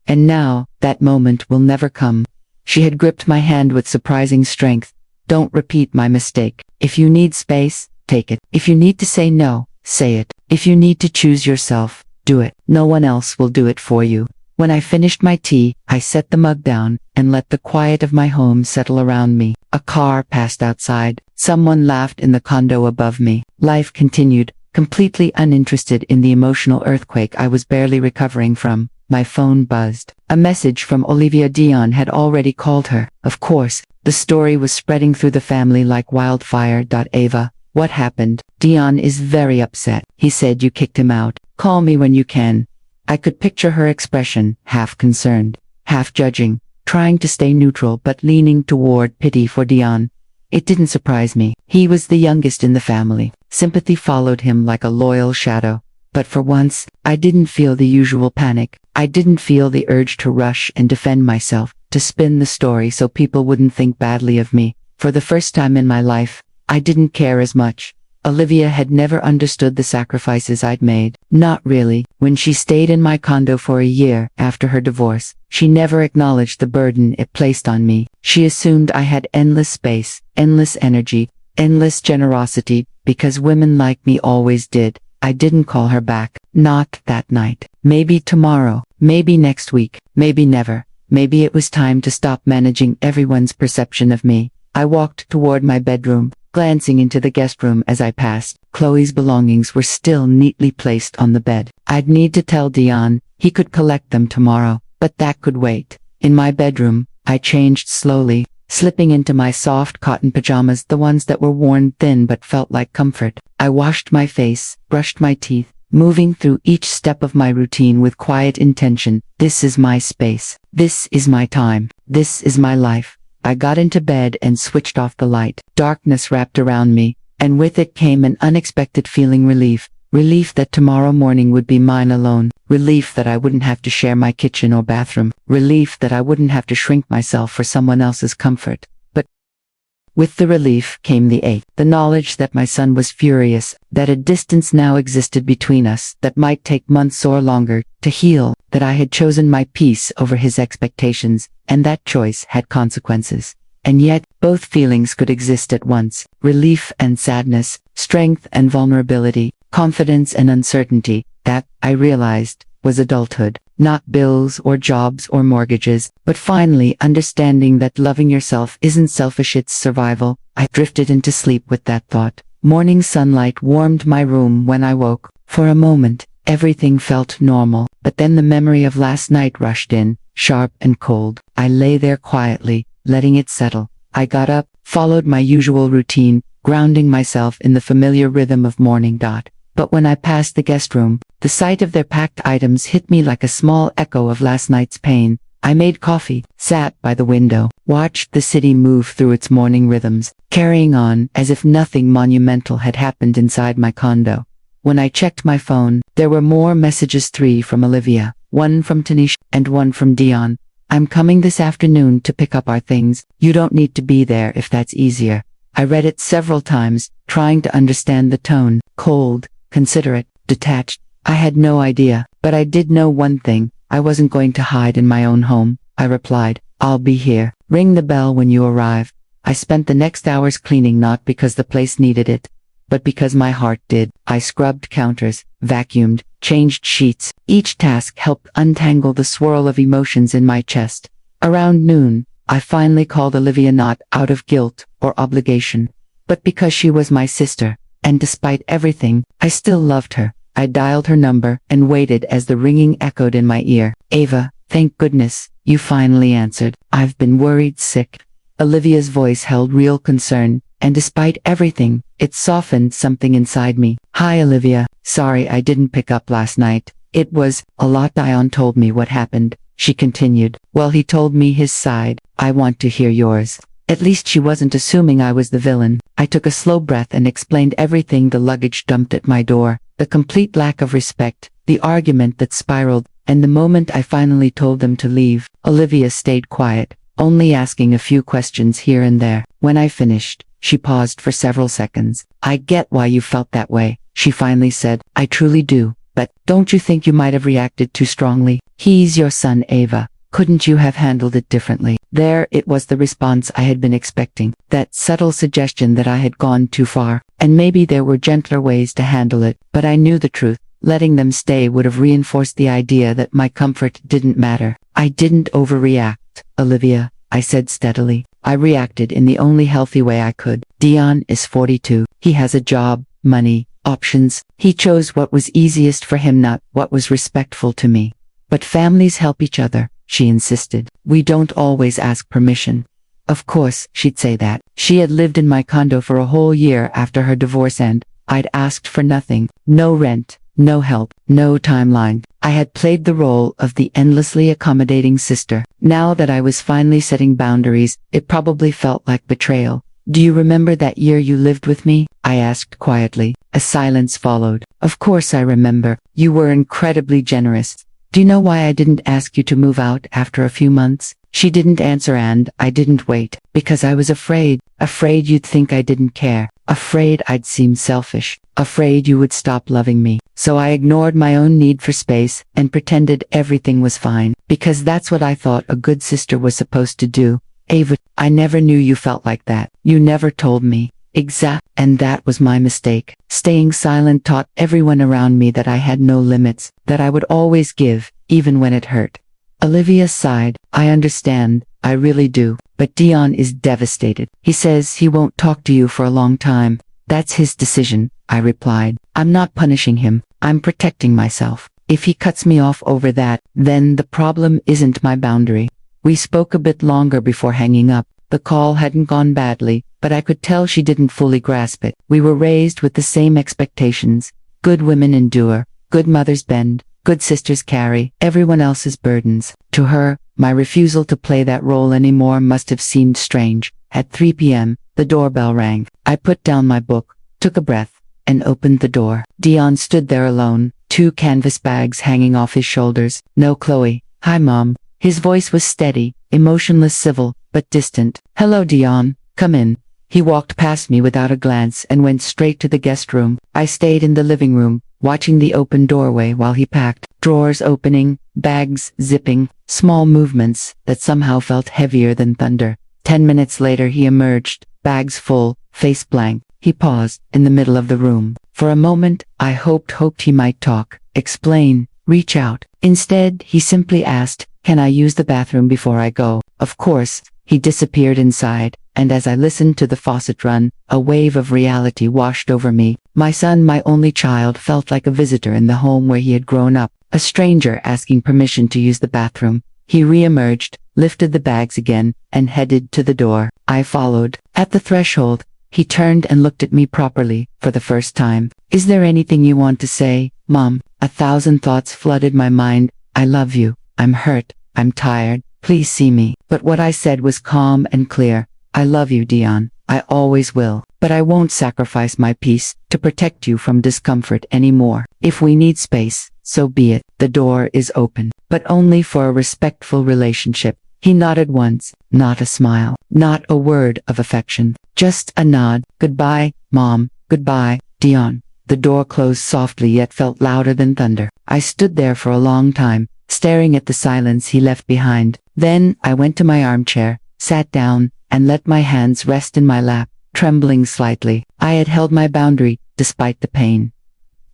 and now, that moment will never come." She had gripped my hand with surprising strength. "Don't repeat my mistake. If you need space, take it. If you need to say no, say it. If you need to choose yourself, do it. No one else will do it for you." When I finished my tea, I set the mug down and let the quiet of my home settle around me. A car passed outside. Someone laughed in the condo above me. Life continued, completely uninterested in the emotional earthquake I was barely recovering from. My phone buzzed. A message from Olivia. Dion had already called her. Of course, the story was spreading through the family like wildfire. "Ava, what happened? Dion is very upset. He said you kicked him out. Call me when you can." I could picture her expression, half concerned, half judging, trying to stay neutral but leaning toward pity for Dion. It didn't surprise me. He was the youngest in the family. Sympathy followed him like a loyal shadow. But for once, I didn't feel the usual panic. I didn't feel the urge to rush and defend myself, to spin the story so people wouldn't think badly of me. For the first time in my life, I didn't care as much. Olivia had never understood the sacrifices I'd made. Not really. When she stayed in my condo for a year after her divorce, she never acknowledged the burden it placed on me. She assumed I had endless space, endless energy, endless generosity, because women like me always did. I didn't call her back. Not that night. Maybe tomorrow. Maybe next week. Maybe never. Maybe it was time to stop managing everyone's perception of me. I walked toward my bedroom, glancing into the guest room as I passed. Chloe's belongings were still neatly placed on the bed. I'd need to tell Dion. He could collect them tomorrow, but that could wait. In my bedroom, I changed slowly, slipping into my soft cotton pajamas, the ones that were worn thin but felt like comfort. I washed my face, brushed my teeth, moving through each step of my routine with quiet intention. This is my space. This is my time. This is my life. I got into bed and switched off the light. Darkness wrapped around me, and with it came an unexpected feeling: relief. Relief that tomorrow morning would be mine alone. Relief that I wouldn't have to share my kitchen or bathroom. Relief that I wouldn't have to shrink myself for someone else's comfort. But with the relief came the ache. The knowledge that my son was furious, that a distance now existed between us that might take months or longer to heal, that I had chosen my peace over his expectations, and that choice had consequences. And yet, both feelings could exist at once. Relief and sadness, strength and vulnerability. confidence and uncertainty. That, I realized, was adulthood. Not bills or jobs or mortgages, but finally understanding that loving yourself isn't selfish, it's survival. I drifted into sleep with that thought. Morning sunlight warmed my room when I woke. For a moment, everything felt normal, but then the memory of last night rushed in, sharp and cold. I lay there quietly, letting it settle. I got up, followed my usual routine, grounding myself in the familiar rhythm of morning. But when I passed the guest room, the sight of their packed items hit me like a small echo of last night's pain. I made coffee, sat by the window, watched the city move through its morning rhythms, carrying on as if nothing monumental had happened inside my condo. When I checked my phone, there were more messages, 3 from Olivia, 1 from Tanisha, and 1 from Dion. I'm coming this afternoon to pick up our things. You don't need to be there if that's easier. I read it several times, trying to understand the tone. Cold, considerate, detached. I had no idea, but I did know one thing. I wasn't going to hide in my own home. I replied, I'll be here. Ring the bell when you arrive. I spent the next hours cleaning, not because the place needed it, but because my heart did. I scrubbed counters, vacuumed, changed sheets. Each task helped untangle the swirl of emotions in my chest. Around noon, I finally called Olivia, not out of guilt or obligation, but because she was my sister, and despite everything, I still loved her. I dialed her number and waited as the ringing echoed in my ear. Ava, thank goodness, you finally answered. I've been worried sick. Olivia's voice held real concern, and despite everything, it softened something inside me. Hi Olivia, sorry I didn't pick up last night. It was a lot. Dion told me what happened, she continued. Well, he told me his side. I want to hear yours. At least she wasn't assuming I was the villain. I took a slow breath and explained everything: the luggage dumped at my door, the complete lack of respect, the argument that spiraled, and the moment I finally told them to leave. Olivia stayed quiet, only asking a few questions here and there. When I finished, she paused for several seconds. I get why you felt that way, she finally said. I truly do, but don't you think you might have reacted too strongly? He's your son, Ava. Couldn't you have handled it differently? There it was, the response I had been expecting, that subtle suggestion that I had gone too far, and maybe there were gentler ways to handle it. But I knew the truth. Letting them stay would have reinforced the idea that my comfort didn't matter. I didn't overreact, Olivia, I said steadily. I reacted in the only healthy way I could. Dion is 42. He has a job, money, options. He chose what was easiest for him, not what was respectful to me. But families help each other, she insisted. We don't always ask permission. Of course, she'd say that. She had lived in my condo for a whole year after her divorce, and I'd asked for nothing. No rent, no help, no timeline. I had played the role of the endlessly accommodating sister. Now that I was finally setting boundaries, it probably felt like betrayal. Do you remember that year you lived with me? I asked quietly. A silence followed. Of course I remember. You were incredibly generous. Do you know why I didn't ask you to move out after a few months? She didn't answer, and I didn't wait. Because I was afraid. Afraid you'd think I didn't care. Afraid I'd seem selfish. Afraid you would stop loving me. So I ignored my own need for space and pretended everything was fine. Because that's what I thought a good sister was supposed to do. Ava, I never knew you felt like that. You never told me. And that was my mistake. Staying silent taught everyone around me that I had no limits, that I would always give, even when it hurt. Olivia sighed. I understand, I really do. But Dion is devastated. He says he won't talk to you for a long time. That's his decision, I replied. I'm not punishing him. I'm protecting myself. If he cuts me off over that, then the problem isn't my boundary. We spoke a bit longer before hanging up. The call hadn't gone badly, but I could tell she didn't fully grasp it. We were raised with the same expectations. Good women endure, good mothers bend, good sisters carry everyone else's burdens. To her, my refusal to play that role anymore must have seemed strange. At 3 p.m., the doorbell rang. I put down my book, took a breath, and opened the door. Dion stood there alone, 2 canvas bags hanging off his shoulders. No, Chloe. Hi, Mom. His voice was steady, emotionless, civil, but distant. Hello, Dion. Come in. He walked past me without a glance and went straight to the guest room. I stayed in the living room, watching the open doorway while he packed. Drawers opening, bags zipping, small movements that somehow felt heavier than thunder. 10 minutes later he emerged, bags full, face blank. He paused in the middle of the room. For a moment, I hoped he might talk, explain, reach out. Instead, he simply asked, "Can I use the bathroom before I go?" Of course, he disappeared inside, and as I listened to the faucet run, a wave of reality washed over me. My son, my only child, felt like a visitor in the home where he had grown up, a stranger asking permission to use the bathroom. He re-emerged, lifted the bags again, and headed to the door. I followed. At the threshold, he turned and looked at me properly, for the first time. "Is there anything you want to say, Mom?" 1,000 thoughts flooded my mind. "I love you. I'm hurt. I'm tired. Please see me." But what I said was calm and clear. "I love you, Dion. I always will. But I won't sacrifice my peace to protect you from discomfort anymore. If we need space, so be it. The door is open. But only for a respectful relationship." He nodded once, not a smile, not a word of affection, just a nod. "Goodbye, Mom. Goodbye, Dion." The door closed softly yet felt louder than thunder. I stood there for a long time, staring at the silence he left behind. Then I went to my armchair, sat down, and let my hands rest in my lap, trembling slightly. I had held my boundary, despite the pain.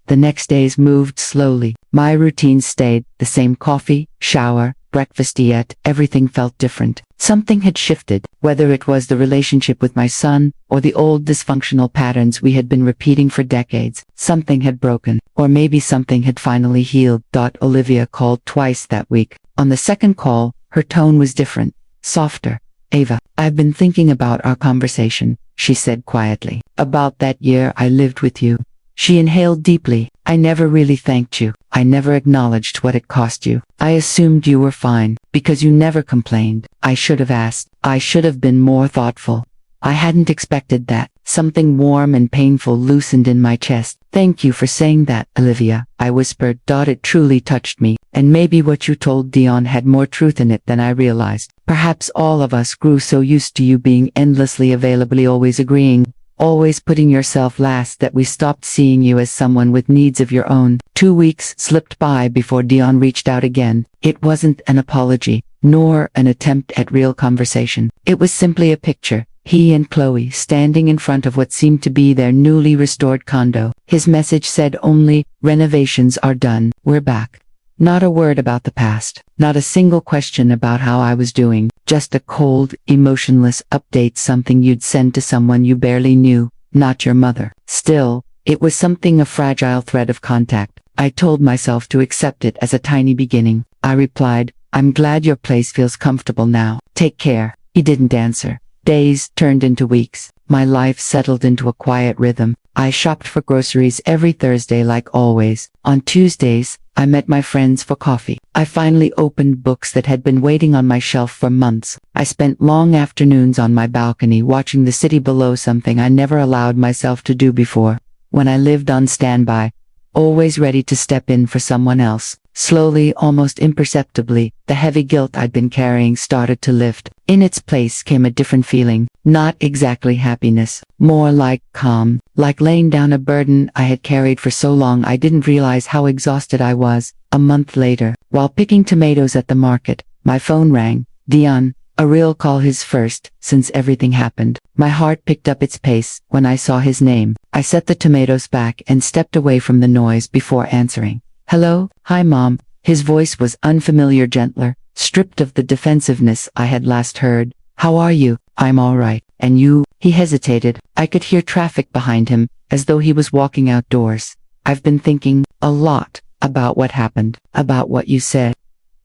The next days moved slowly. My routine stayed the same: coffee, shower, breakfast, yet everything felt different. Something had shifted, whether it was the relationship with my son, or the old dysfunctional patterns we had been repeating for decades. Something had broken, or maybe something had finally healed. Olivia called twice that week. On the second call, her tone was different, softer. "Ava, I've been thinking about our conversation," she said quietly. "About that year I lived with you." She inhaled deeply. "I never really thanked you. I never acknowledged what it cost you. I assumed you were fine, because you never complained. I should have asked. I should have been more thoughtful. I hadn't expected that." Something warm and painful loosened in my chest. "Thank you for saying that, Olivia," I whispered. "It truly touched me, and maybe what you told Dion had more truth in it than I realized. Perhaps all of us grew so used to you being endlessly available, always agreeing, always putting yourself last, that we stopped seeing you as someone with needs of your own." 2 weeks slipped by before Dion reached out again. It wasn't an apology, nor an attempt at real conversation. It was simply a picture. He and Chloe standing in front of what seemed to be their newly restored condo. His message said only, "Renovations are done. We're back." Not a word about the past. Not a single question about how I was doing. Just a cold, emotionless update, something you'd send to someone you barely knew, not your mother. Still, it was something, a fragile thread of contact. I told myself to accept it as a tiny beginning. I replied, "I'm glad your place feels comfortable now. Take care." He didn't answer. Days turned into weeks. My life settled into a quiet rhythm. I shopped for groceries every Thursday like always. On Tuesdays, I met my friends for coffee. I finally opened books that had been waiting on my shelf for months. I spent long afternoons on my balcony watching the city below, something I never allowed myself to do before. When I lived on standby, always ready to step in for someone else. Slowly, almost imperceptibly, the heavy guilt I'd been carrying started to lift. In its place came a different feeling, not exactly happiness, more like calm, like laying down a burden I had carried for so long I didn't realize how exhausted I was. A month later, while picking tomatoes at the market, my phone rang. Dion, a real call, his first, since everything happened. My heart picked up its pace when I saw his name. I set the tomatoes back and stepped away from the noise before answering. "Hello, hi Mom." His voice was unfamiliar, gentler, stripped of the defensiveness I had last heard. "How are you?" "I'm all right. And you?" He hesitated. I could hear traffic behind him, as though he was walking outdoors. "I've been thinking a lot about what happened, about what you said."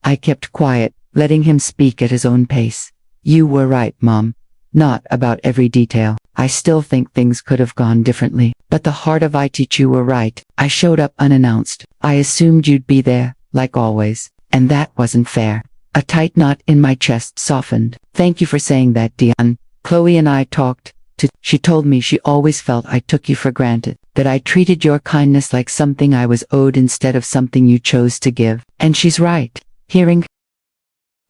I kept quiet, letting him speak at his own pace. "You were right, Mom. Not about every detail. I still think things could have gone differently. But the heart of it, you were right. I showed up unannounced. I assumed you'd be there, like always. And that wasn't fair." A tight knot in my chest softened. "Thank you for saying that, Dion. Chloe and I talked. She told me she always felt I took you for granted, that I treated your kindness like something I was owed instead of something you chose to give. And she's right." Hearing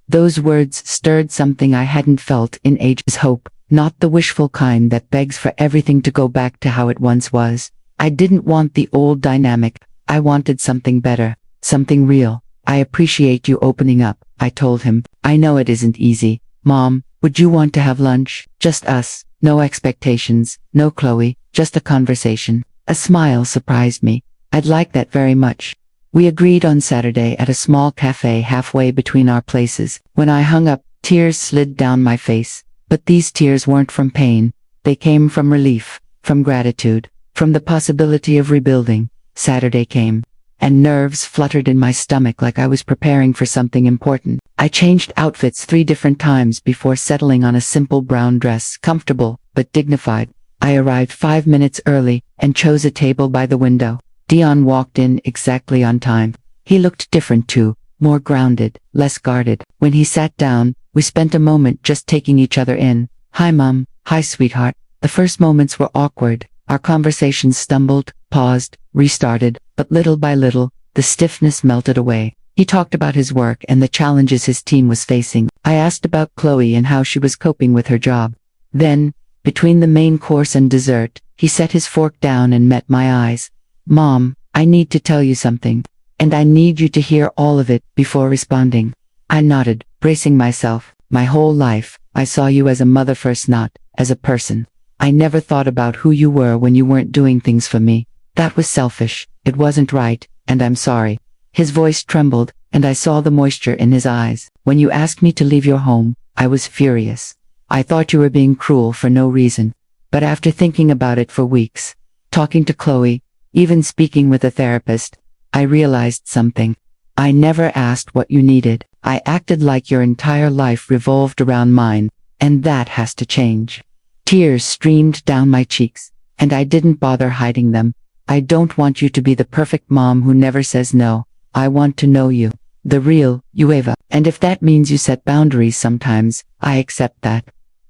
those words stirred something I hadn't felt in ages. Hope, not the wishful kind that begs for everything to go back to how it once was. I didn't want the old dynamic. I wanted something better, something real. "I appreciate you opening up," I told him. "I know it isn't easy. Mom, would you want to have lunch? Just us, no expectations, no Chloe, just a conversation." A smile surprised me. I'd like that very much. We agreed on Saturday at a small cafe halfway between our places. When I hung up, tears slid down my face. But these tears weren't from pain. They came from relief, from gratitude, from the possibility of rebuilding. Saturday came, and nerves fluttered in my stomach like I was preparing for something important. I changed outfits 3 different times before settling on a simple brown dress, comfortable, but dignified. I arrived 5 minutes early, and chose a table by the window. Dion walked in exactly on time. He looked different too, more grounded, less guarded. When he sat down, we spent a moment just taking each other in. "Hi Mom, hi sweetheart." The first moments were awkward. Our conversations stumbled, paused, restarted, but little by little, the stiffness melted away. He talked about his work and the challenges his team was facing. I asked about Chloe and how she was coping with her job. Then, between the main course and dessert, he set his fork down and met my eyes. "Mom, I need to tell you something. And I need you to hear all of it before responding." I nodded, bracing myself. "My whole life, I saw you as a mother first, not as a person. I never thought about who you were when you weren't doing things for me. That was selfish, it wasn't right, and I'm sorry." His voice trembled, and I saw the moisture in his eyes. "When you asked me to leave your home, I was furious. I thought you were being cruel for no reason. But after thinking about it for weeks, talking to Chloe, even speaking with a therapist, I realized something. I never asked what you needed. I acted like your entire life revolved around mine, and that has to change." Tears streamed down my cheeks, and I didn't bother hiding them. "I don't want you to be the perfect mom who never says no. I want to know you, the real you, Eva. And if that means you set boundaries sometimes, I accept that.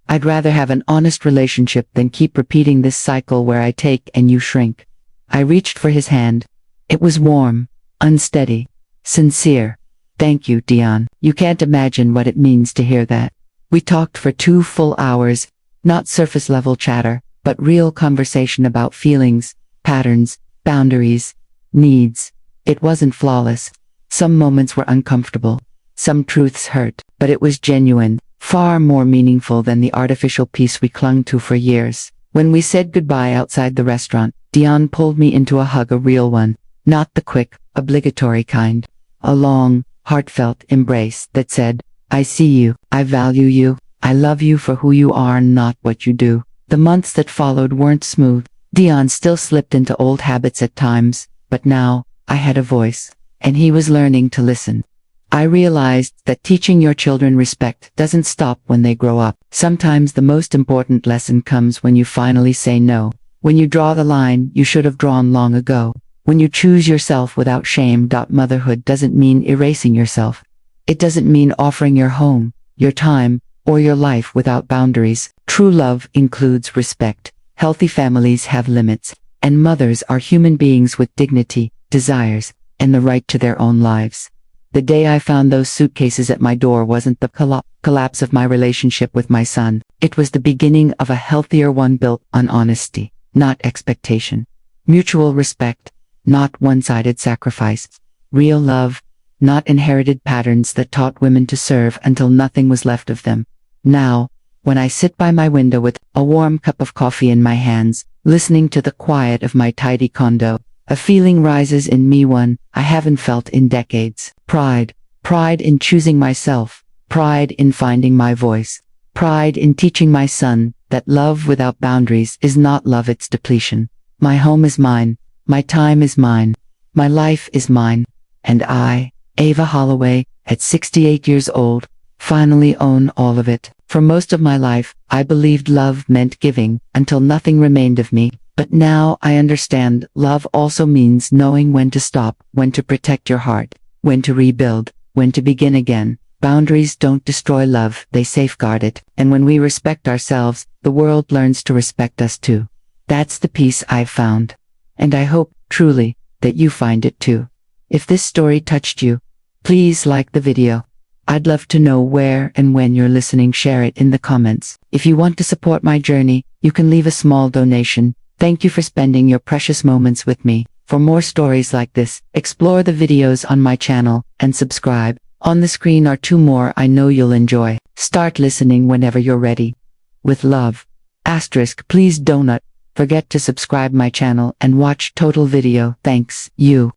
I'd rather have an honest relationship than keep repeating this cycle where I take and you shrink." I reached for his hand. It was warm, unsteady, sincere. "Thank you, Dion. You can't imagine what it means to hear that." We talked for 2 full hours, not surface-level chatter, but real conversation about feelings, patterns, boundaries, needs. It wasn't flawless. Some moments were uncomfortable. Some truths hurt, but it was genuine, far more meaningful than the artificial peace we clung to for years. When we said goodbye outside the restaurant, Dion pulled me into a hug, a real one, not the quick, obligatory kind. A long, heartfelt embrace that said, "I see you, I value you, I love you for who you are, not what you do." The months that followed weren't smooth. Dion still slipped into old habits at times, but now, I had a voice, and he was learning to listen. I realized that teaching your children respect doesn't stop when they grow up. Sometimes the most important lesson comes when you finally say no. When you draw the line you should have drawn long ago. When you choose yourself without shame. Motherhood doesn't mean erasing yourself. It doesn't mean offering your home, your time, or your life without boundaries. True love includes respect. Healthy families have limits, and mothers are human beings with dignity, desires, and the right to their own lives. The day I found those suitcases at my door wasn't the collapse of my relationship with my son. It was the beginning of a healthier one built on honesty, not expectation. Mutual respect, not one-sided sacrifice. Real love, not inherited patterns that taught women to serve until nothing was left of them. Now, when I sit by my window with a warm cup of coffee in my hands, listening to the quiet of my tidy condo, a feeling rises in me, one I haven't felt in decades. Pride. Pride in choosing myself. Pride in finding my voice. Pride in teaching my son that love without boundaries is not love, it's depletion. My home is mine. My time is mine. My life is mine. And I, Ava Holloway, at 68 years old, finally own all of it. For most of my life, I believed love meant giving until nothing remained of me. But now I understand love also means knowing when to stop, when to protect your heart, when to rebuild, when to begin again. Boundaries don't destroy love, they safeguard it. And when we respect ourselves, the world learns to respect us too. That's the peace I've found. And I hope, truly, that you find it too. If this story touched you, please like the video. I'd love to know where and when you're listening. Share it in the comments. If you want to support my journey, you can leave a small donation. Thank you for spending your precious moments with me. For more stories like this, explore the videos on my channel and subscribe. On the screen are 2 more I know you'll enjoy. Start listening whenever you're ready. With love. Asterisk, please donut. forget to subscribe my channel and watch total video. Thanks, you.